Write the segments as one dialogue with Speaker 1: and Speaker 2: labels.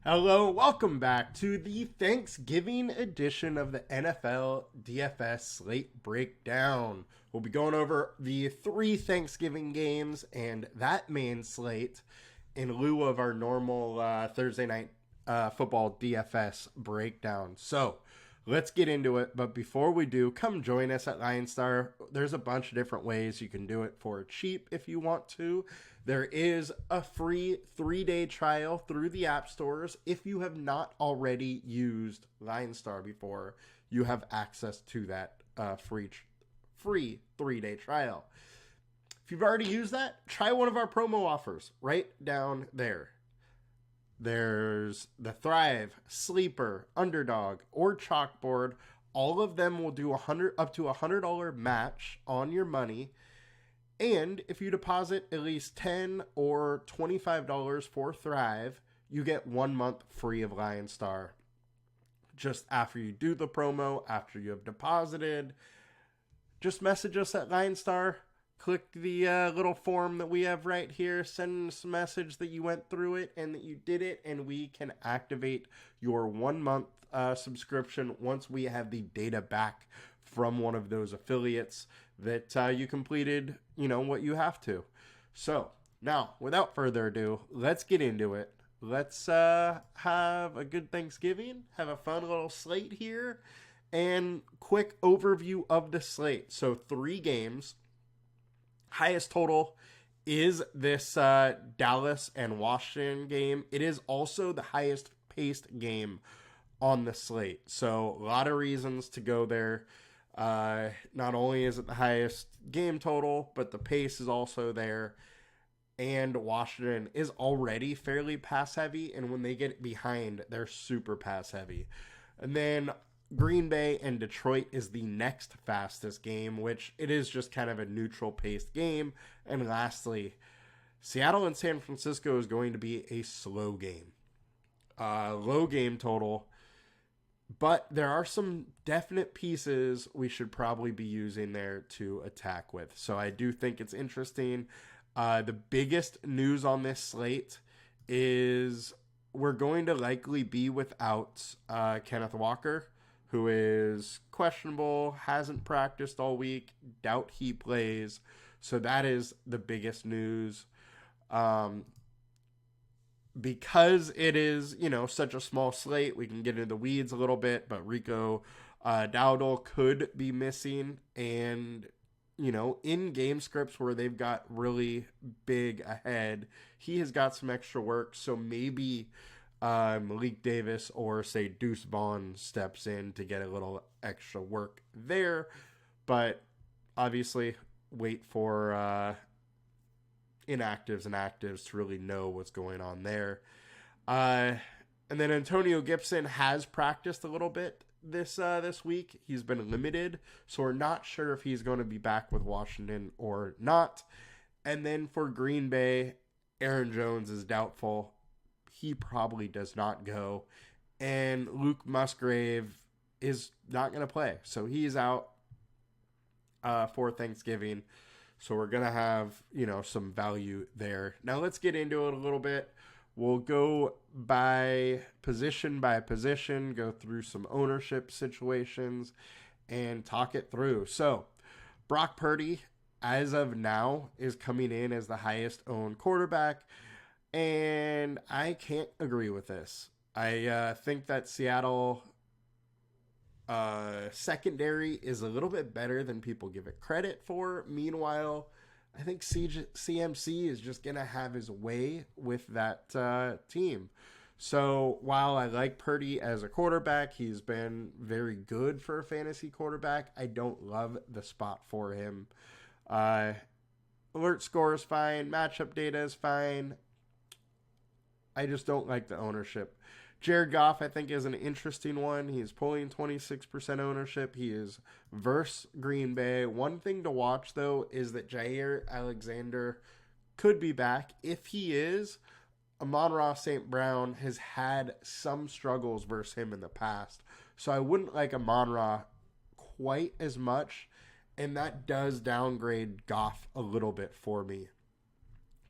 Speaker 1: Hello, welcome back to the Thanksgiving edition of the NFL DFS slate breakdown. We'll be going over the 3 Thanksgiving games and that main slate in lieu of our normal Thursday night football DFS breakdown. So let's get into it. But before we do, come join us at LineStar. There's a bunch of different ways you can do it for cheap if you want to. There is a free 3-day trial through the app stores. If you have not already used LineStar before, you have access to that free 3-day trial. If you've already used that, try one of our promo offers right down there. There's the Thrive, Sleeper, Underdog, or Chalkboard. All of them will do up to $100 match on your money. And if you deposit at least $10 or $25 for Thrive, you get 1 month free of LineStar. Just after you do the promo, after you have deposited, just message us at LineStar. Click the little form that we have right here. Send us a message that you went through it and that you did it, and we can activate your 1 month subscription once we have the data back from one of those affiliates that you completed, what you have to. So now, without further ado, let's get into it. Let's have a good Thanksgiving, have a fun little slate here, and quick overview of the slate. So 3 games. Highest total is this Dallas and Washington game. It is also the highest paced game on the slate. So a lot of reasons to go there. Not only is it the highest game total, but the pace is also there. And Washington is already fairly pass heavy. And when they get behind, they're super pass heavy. And then Green Bay and Detroit is the next fastest game, which it is just kind of a neutral paced game. And lastly, Seattle and San Francisco is going to be a slow game. Low game total. But there are some definite pieces we should probably be using there to attack with. So I do think it's interesting. The biggest news on this slate is we're going to likely be without Kenneth Walker, who is questionable, hasn't practiced all week, doubt he plays. So that is the biggest news. Because it is, such a small slate, we can get into the weeds a little bit, but Rico Dowdle could be missing. And, in game scripts where they've got really big ahead, he has got some extra work. So maybe Malik Davis or, say, Deuce Vaughn steps in to get a little extra work there. But obviously, wait for inactives and actives to really know what's going on there. And then Antonio Gibson has practiced a little bit this week. He's been limited, so we're not sure if he's going to be back with Washington or not. And then for Green Bay, Aaron Jones is doubtful. He probably does not go. And Luke Musgrave is not going to play, so he's out for Thanksgiving. So we're going to have, some value there. Now let's get into it a little bit. We'll go by position, go through some ownership situations, and talk it through. So Brock Purdy, as of now, is coming in as the highest owned quarterback. And I can't agree with this. I think that Seattle secondary is a little bit better than people give it credit for. Meanwhile, I think CMC is just going to have his way with that team. So while I like Purdy as a quarterback, he's been very good for a fantasy quarterback. I don't love the spot for him. Alert score is fine. Matchup data is fine. I just don't like the ownership. Jared Goff, I think, is an interesting one. He's pulling 26% ownership. He is versus Green Bay. One thing to watch, though, is that Jair Alexander could be back. If he is, Amon-Ra St. Brown has had some struggles versus him in the past. So I wouldn't like Amon-Ra quite as much, and that does downgrade Goff a little bit for me.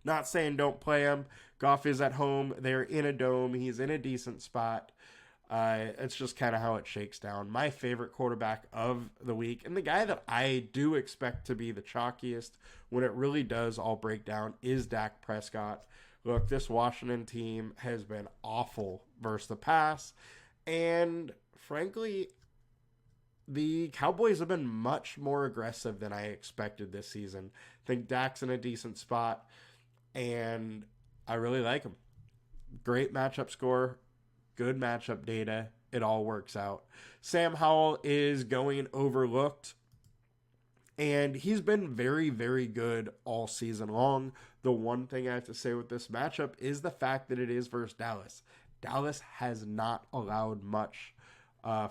Speaker 1: Not saying don't play him. Goff is at home. They're in a dome. He's in a decent spot. It's just kind of how it shakes down. My favorite quarterback of the week, and the guy that I do expect to be the chalkiest when it really does all break down, is Dak Prescott. Look, this Washington team has been awful versus the pass, and frankly, the Cowboys have been much more aggressive than I expected this season. I think Dak's in a decent spot, and I really like him. Great matchup score, good matchup data. It all works out. Sam Howell is going overlooked, and he's been very, very good all season long. The one thing I have to say with this matchup is the fact that it is versus Dallas. Dallas has not allowed much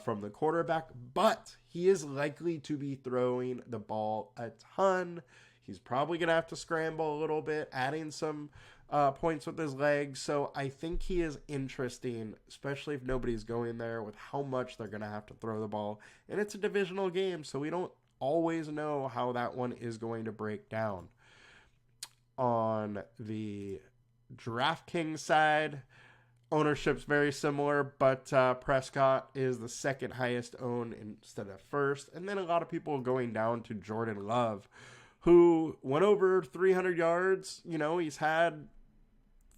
Speaker 1: from the quarterback, but he is likely to be throwing the ball a ton. He's probably going to have to scramble a little bit, adding some points with his legs. So I think he is interesting, especially if nobody's going there, with how much they're going to have to throw the ball. And it's a divisional game, so we don't always know how that one is going to break down. On the DraftKings side, ownership's very similar, but Prescott is the second highest owned instead of first. And then a lot of people going down to Jordan Love, who went over 300 yards. You know, he's had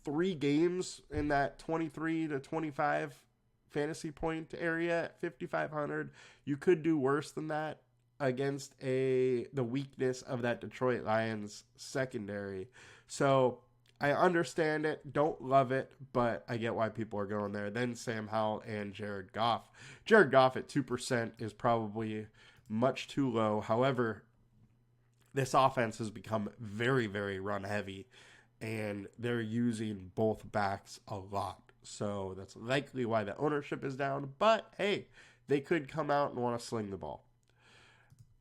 Speaker 1: 3 games in that 23 to 25 fantasy point area at 5,500. You could do worse than that against the weakness of that Detroit Lions secondary. So I understand it, don't love it, but I get why people are going there. Then Sam Howell and Jared Goff. Jared Goff at 2% is probably much too low. However, this offense has become very, very run heavy, and they're using both backs a lot. So that's likely why the ownership is down. But hey, they could come out and want to sling the ball.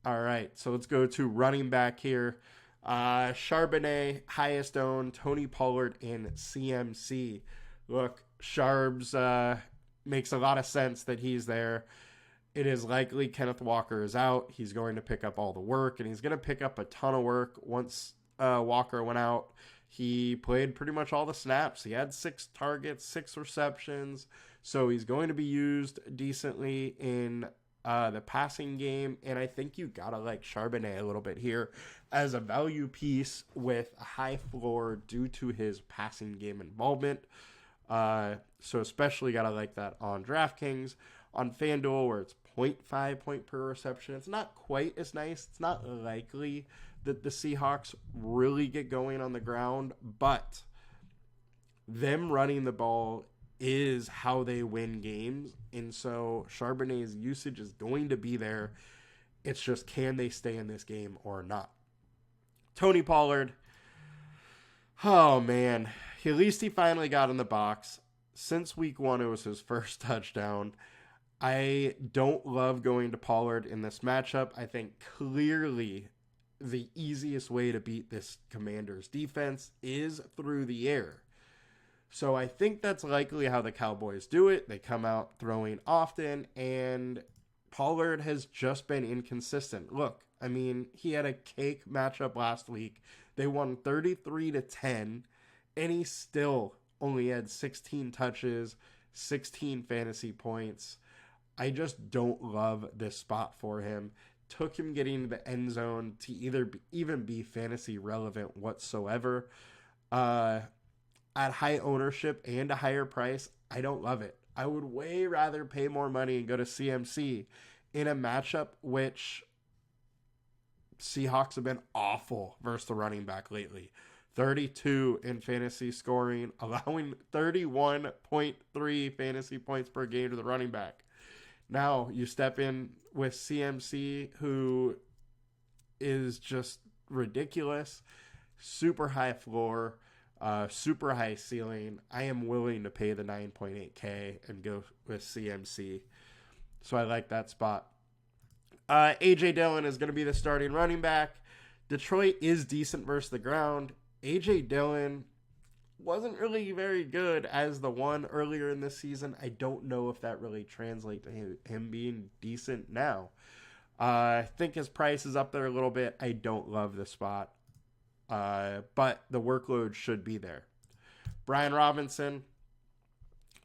Speaker 1: All right, so let's go to running back here. Charbonnet, highest owned, Tony Pollard, and CMC. Look, Charbs makes a lot of sense that he's there. It is likely Kenneth Walker is out. He's going to pick up all the work, and he's going to pick up a ton of work once Walker went out. He played pretty much all the snaps. He had 6 targets, 6 receptions, so he's going to be used decently in the passing game, and I think you gotta like Charbonnet a little bit here as a value piece with a high floor due to his passing game involvement. So especially gotta like that on DraftKings. On FanDuel, where it's 0.5 point per reception, it's not quite as nice. It's not likely that the Seahawks really get going on the ground, but them running the ball is how they win games. And so Charbonnet's usage is going to be there. It's just, can they stay in this game or not? Tony Pollard, oh man, at least he finally got in the box. Since week 1, it was his first touchdown. I don't love going to Pollard in this matchup. I think clearly the easiest way to beat this Commanders defense is through the air. So I think that's likely how the Cowboys do it. They come out throwing often, and Pollard has just been inconsistent. Look, I mean, he had a cake matchup last week. They won 33-10, and he still only had 16 touches, 16 fantasy points. I just don't love this spot for him. Took him getting to the end zone to even be fantasy relevant whatsoever. At high ownership and a higher price, I don't love it. I would way rather pay more money and go to CMC in a matchup which Seahawks have been awful versus the running back lately. 32 in fantasy scoring, allowing 31.3 fantasy points per game to the running back. Now you step in with CMC, who is just ridiculous, super high floor, super high ceiling. I am willing to pay the 9.8K and go with CMC. So I like that spot. A.J. Dillon is going to be the starting running back. Detroit is decent versus the ground. A.J. Dillon wasn't really very good as the one earlier in this season. I don't know if that really translates to him being decent now. I think his price is up there a little bit. I don't love the spot. but the workload should be there. Brian Robinson,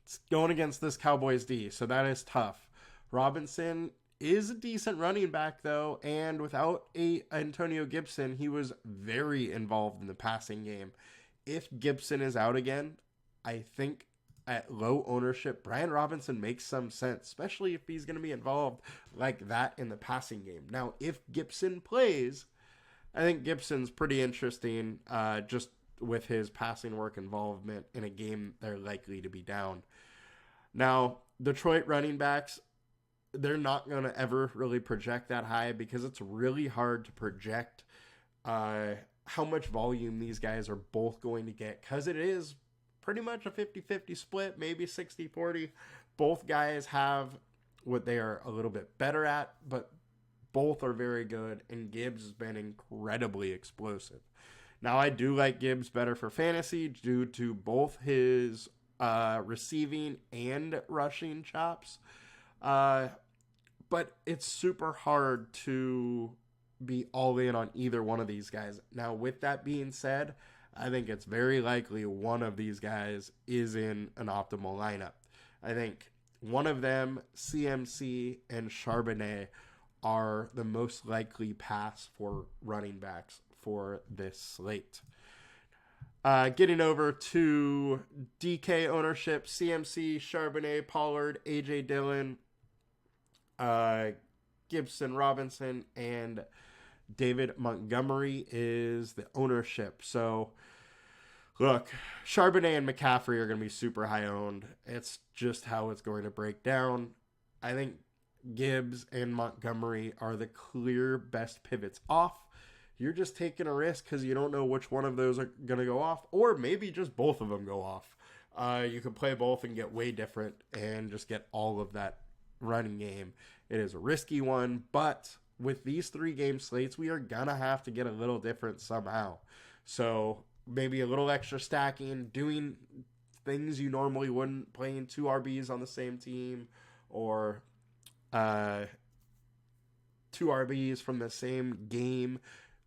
Speaker 1: it's going against this Cowboys D, so that is tough. Robinson is a decent running back, though, and without Antonio Gibson, he was very involved in the passing game. If Gibson is out again, I think at low ownership, Brian Robinson makes some sense, especially if he's going to be involved like that in the passing game. Now, if Gibson plays, I think Gibson's pretty interesting, just with his passing work involvement in a game they're likely to be down. Now, Detroit running backs, they're not going to ever really project that high because it's really hard to project how much volume these guys are both going to get, because it is pretty much a 50-50 split, maybe 60-40. Both guys have what they are a little bit better at, but both are very good, and Gibbs has been incredibly explosive. Now, I do like Gibbs better for fantasy due to both his receiving and rushing chops. But it's super hard to be all in on either one of these guys. Now, with that being said, I think it's very likely one of these guys is in an optimal lineup. I think one of them, CMC and Charbonnet, are the most likely pass for running backs for this slate. Getting over to DK ownership, CMC, Charbonnet, Pollard, AJ Dillon, Gibson, Robinson, and David Montgomery is the ownership. So, look, Charbonnet and McCaffrey are going to be super high owned. It's just how it's going to break down. I think Gibbs and Montgomery are the clear best pivots off. You're just taking a risk because you don't know which one of those are going to go off, or maybe just both of them go off. You can play both and get way different and just get all of that running game. It is a risky one, but with these 3-game slates, we are going to have to get a little different somehow. So maybe a little extra stacking, doing things you normally wouldn't, playing 2 RBs on the same team, or 2 RBs from the same game.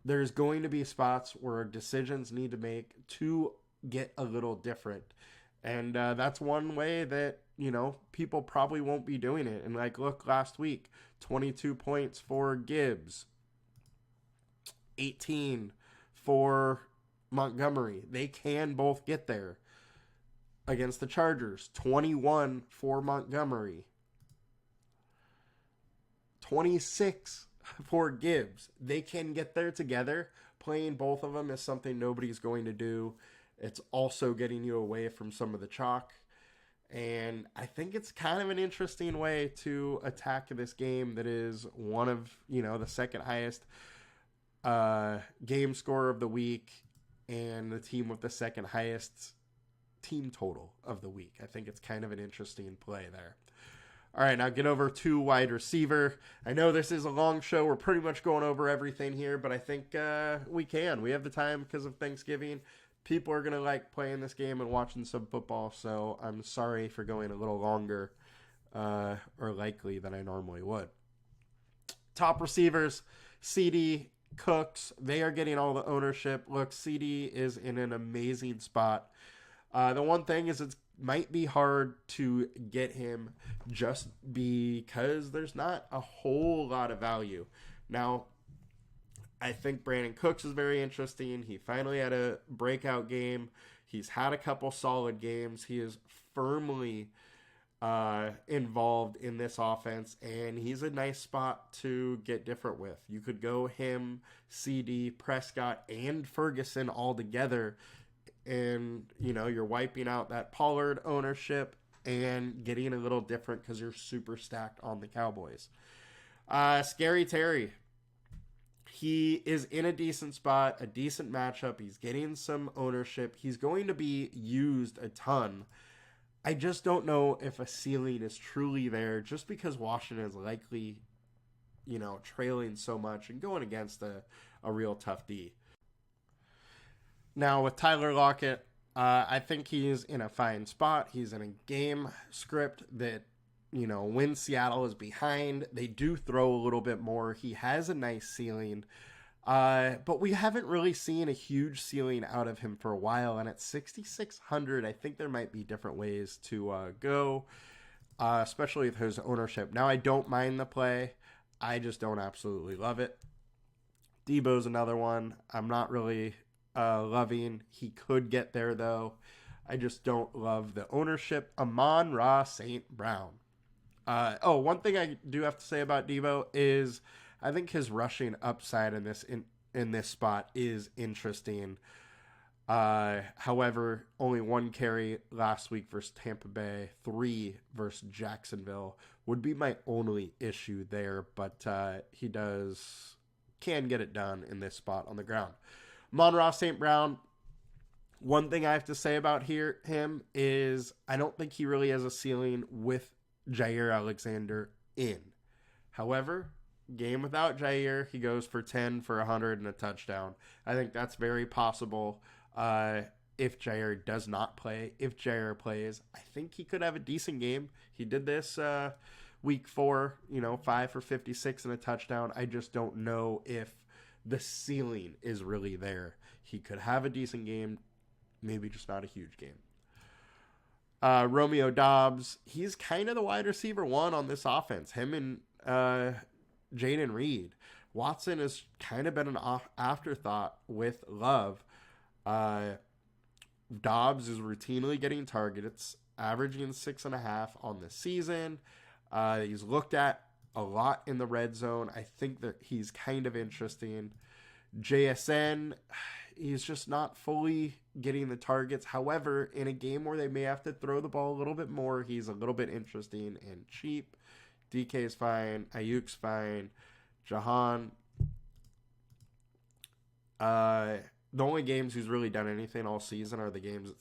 Speaker 1: There's going to be spots where decisions need to make to get a little different. And that's one way that, people probably won't be doing it. And look, last week, 22 points for Gibbs, 18 for Montgomery. They can both get there. Against the Chargers, 21 for Montgomery, 26 for Gibbs. They can get there together. Playing both of them is something nobody's going to do. It's also getting you away from some of the chalk. And I think it's kind of an interesting way to attack this game that is one of, the second highest game score of the week and the team with the second highest team total of the week. I think it's kind of an interesting play there. All right, now get over to wide receiver. I know this is a long show. We're pretty much going over everything here, but I think we can. We have the time because of Thanksgiving. People are going to like playing this game and watching some football, so I'm sorry for going a little longer or likely than I normally would. Top receivers, CD, Cooks, they are getting all the ownership. Look, CD is in an amazing spot. The one thing is it might be hard to get him just because there's not a whole lot of value. Now, I think Brandon Cooks is very interesting. He finally had a breakout game. He's had a couple solid games. He is firmly involved in this offense, and he's a nice spot to get different with. You could go him, CD, Prescott, and Ferguson all together, and you're wiping out that Pollard ownership and getting a little different because you're super stacked on the Cowboys. Scary Terry, he is in a decent spot, a decent matchup. He's getting some ownership. He's going to be used a ton. I just don't know if a ceiling is truly there just because Washington is likely, trailing so much and going against a real tough D. Now, with Tyler Lockett, I think he's in a fine spot. He's in a game script that, when Seattle is behind, they do throw a little bit more. He has a nice ceiling. But we haven't really seen a huge ceiling out of him for a while. And at 6,600, I think there might be different ways to go, especially with his ownership. Now, I don't mind the play. I just don't absolutely love it. Debo's another one I'm not really loving. He could get there, though. I just don't love the ownership. Amon-Ra St. Brown. One thing I do have to say about Debo is I think his rushing upside in this spot is interesting. However, only 1 carry last week versus Tampa Bay, 3 versus Jacksonville would be my only issue there, but he can get it done in this spot on the ground. Amon-Ra St. Brown, one thing I have to say about him is I don't think he really has a ceiling with Jair Alexander in. However, game without Jair, he goes for 10 for 100 and a touchdown. I think that's very possible if Jair does not play. If Jair plays, I think he could have a decent game. He did this week 4, 5 for 56 and a touchdown. I just don't know if the ceiling is really there. He could have a decent game, maybe just not a huge game. Romeo Doubs, he's kind of the wide receiver 1 on this offense. Him and Jaden Reed. Watson has kind of been an afterthought with Love. Doubs is routinely getting targets, averaging 6.5 on the season. He's looked at a lot in the red zone. I think that he's kind of interesting. JSN, he's just not fully getting the targets. However, in a game where they may have to throw the ball a little bit more, he's a little bit interesting and cheap. DK is fine. Ayuk's fine. Jahan. The only games he's really done anything all season are the games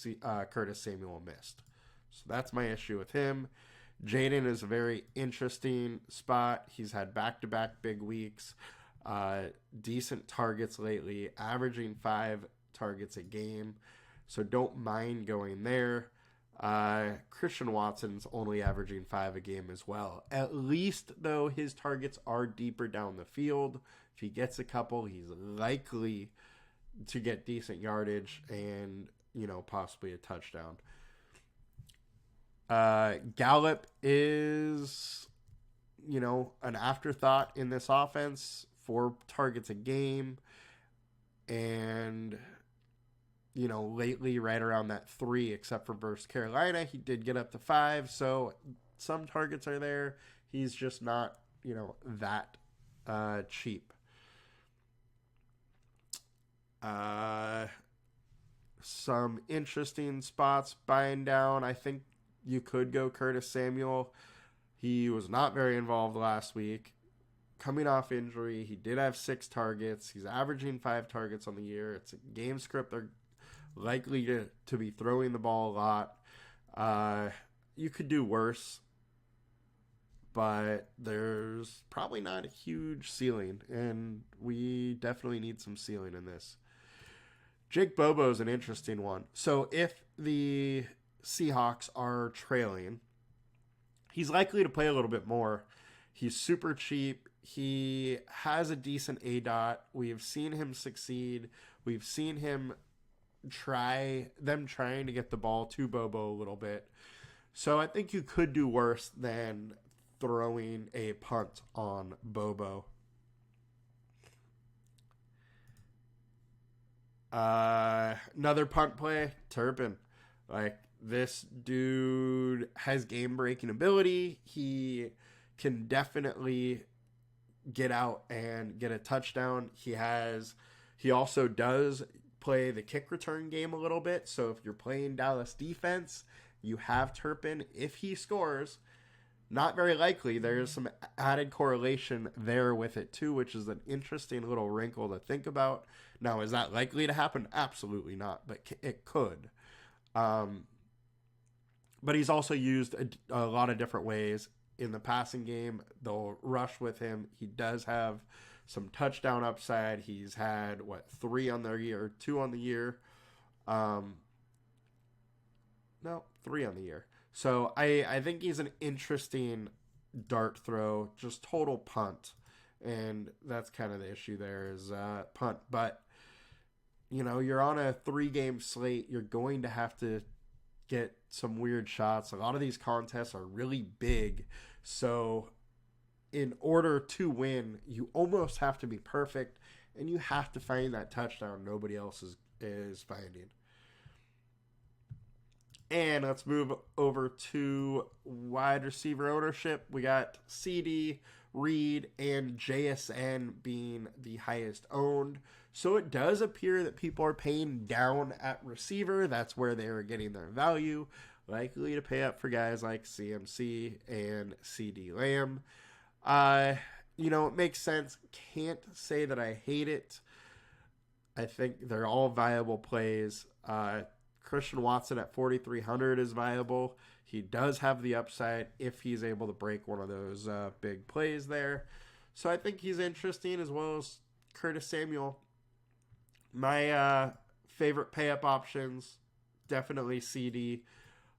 Speaker 1: that Curtis Samuel missed. So that's my issue with him. Jaden is a very interesting spot. He's had back-to-back big weeks. Decent targets lately, averaging 5 targets a game. So don't mind going there. Christian Watson's only averaging 5 a game as well. At least, though, his targets are deeper down the field. If he gets a couple, he's likely to get decent yardage and, possibly a touchdown. Gallup is, an afterthought in this offense. 4 targets a game. And, lately right around that 3, except for versus Carolina. He did get up to 5, so some targets are there. He's just not, that cheap. Some interesting spots buying down. I think you could go Curtis Samuel. He was not very involved last week. Coming off injury, he did have 6 targets. He's averaging 5 targets on the year. It's a game script. They're likely to be throwing the ball a lot. You could do worse, but there's probably not a huge ceiling, and we definitely need some ceiling in this. Jake Bobo is an interesting one. So if the Seahawks are trailing, he's likely to play a little bit more. He's super cheap. He has a decent ADOT. We've seen him succeed. We've seen him trying to get the ball to Bobo a little bit. So I think you could do worse than throwing a punt on Bobo. Another punt play, Turpin. This dude has game-breaking ability. He can definitely get out and get a touchdown. He also does play the kick return game a little bit. So if you're playing Dallas defense, you have Turpin. If he scores, not very likely. There's some added correlation there with it too, which is an interesting little wrinkle to think about. Now, is that likely to happen? Absolutely not, but it could. But he's also used a lot of different ways in the passing game. They'll rush with him. He does have some touchdown upside. He's had, 3 on the year, 2 on the year. 3 on the year. So I think he's an interesting dart throw, just total punt. And that's kind of the issue there is punt. But, you know, you're on a 3-game slate. You're going to have to get some weird shots. A lot of these contests are really big. So in order to win, you almost have to be perfect. And you have to find that touchdown nobody else is finding. And let's move over to wide receiver ownership. We got CD, Reed, and JSN being the highest owned. So it does appear that people are paying down at receiver. That's where they are getting their value. Likely to pay up for guys like CMC and CD Lamb. You know, it makes sense. Can't say that I hate it. I think they're all viable plays. Christian Watson at 4,300 is viable. He does have the upside if he's able to break one of those big plays there. So I think he's interesting, as well as Curtis Samuel. My favorite pay-up options, definitely CD.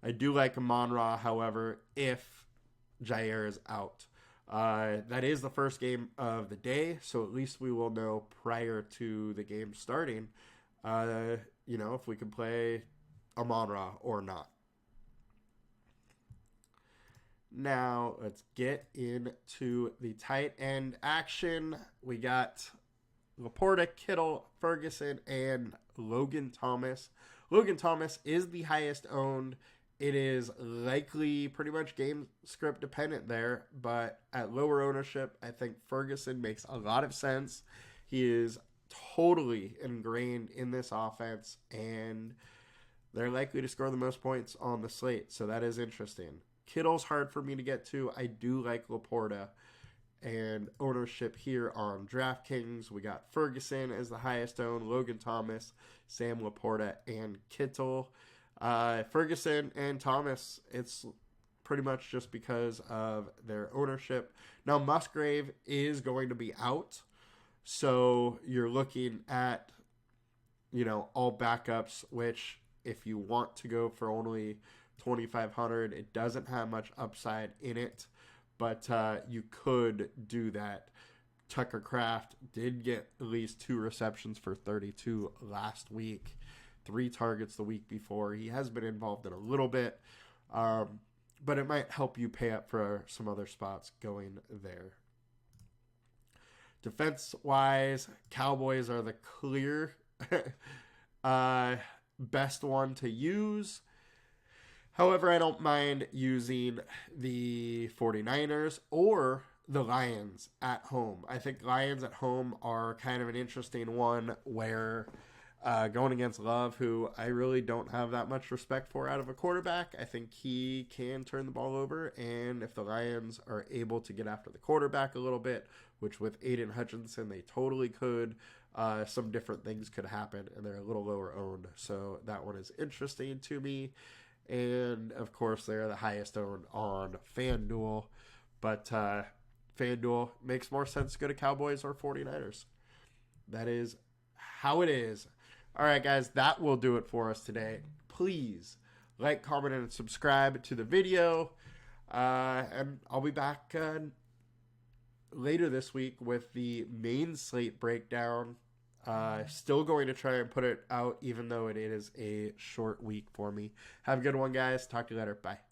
Speaker 1: I do like Amon-Ra, however, if Jair is out. That is the first game of the day, so at least we will know prior to the game starting, you know, if we can play Amon-Ra or not. Now, let's get into the tight end action. We got Laporta, Kittle, Ferguson, and Logan Thomas. Logan Thomas is the highest owned. It is likely pretty much game script dependent there, but at lower ownership, I think Ferguson makes a lot of sense. He is totally ingrained in this offense, and they're likely to score the most points on the slate, so that is interesting. Kittle's hard for me to get to. I do like Laporta. And ownership here on DraftKings, we got Ferguson as the highest owned, Logan Thomas, Sam Laporta, and Kittle. Ferguson and Thomas, it's pretty much just because of their ownership. Now, Musgrave is going to be out, so you're looking at, you know, all backups, which if you want to go for only 2,500, it doesn't have much upside in it. But you could do that. Tucker Kraft did get at least 2 receptions for 32 last week. 3 targets the week before. He has been involved in a little bit. But it might help you pay up for some other spots going there. Defense-wise, Cowboys are the clear best one to use. However, I don't mind using the 49ers or the Lions at home. I think Lions at home are kind of an interesting one where going against Love, who I really don't have that much respect for out of a quarterback, I think he can turn the ball over. And if the Lions are able to get after the quarterback a little bit, which with Aiden Hutchinson they totally could, some different things could happen, and they're a little lower owned. So that one is interesting to me. And, of course, they're the highest owned on FanDuel. But FanDuel makes more sense to go to Cowboys or 49ers. That is how it is. All right, guys, that will do it for us today. Please like, comment, and subscribe to the video. And I'll be back later this week with the main slate breakdown. Still going to try and put it out, even though it is a short week for me. Have a good one, guys. Talk to you later. Bye.